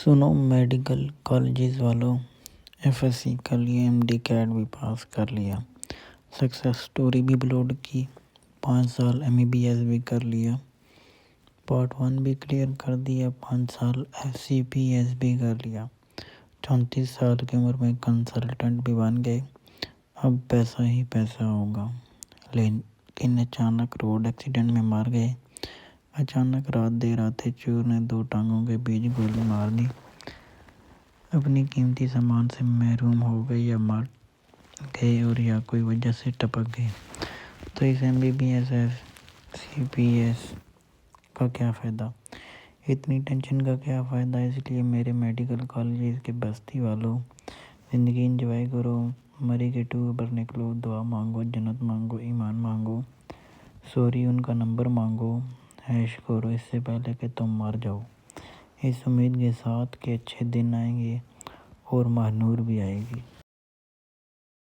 سنو medical colleges والوں، F S C کر لیا، ایم ڈی کیٹ بھی پاس کر لیا، سکسیس سٹوری بھی اپلوڈ کی، 5 سال ایم بی بی ایس بھی کر لیا، پارٹ 1 بھی کلیئر کر دیا، 5 سال ایف سی پی ایس بھی کر لیا، 34 سال کی عمر میں کنسلٹنٹ بھی بن گئے، اب پیسہ ہی پیسہ ہوگا، لیکن اچانک روڈ ایکسیڈنٹ میں مر گئے۔ اچانک رات دیر آتے چور نے 2 ٹانگوں کے بیچ گولی مار دی، اپنی قیمتی سامان سے محروم ہو گئے، یا مر گئے اور یا کوئی وجہ سے ٹپک گئے، تو اس M B B S F C P S کا کیا فائدہ؟ اتنی ٹینشن کا کیا فائدہ؟ اس لیے میرے میڈیکل کالجز کے بستی والوں، زندگی انجوائے کرو، مری کے ٹور پر نکلو، دعا مانگو، جنت مانگو، ایمان مانگو، سوری ان کا نمبر مانگو، عیش کرو اس سے پہلے کہ تم مر جاؤ، اس امید کے ساتھ کہ اچھے دن آئیں گے اور ماہ نور بھی آئے گی۔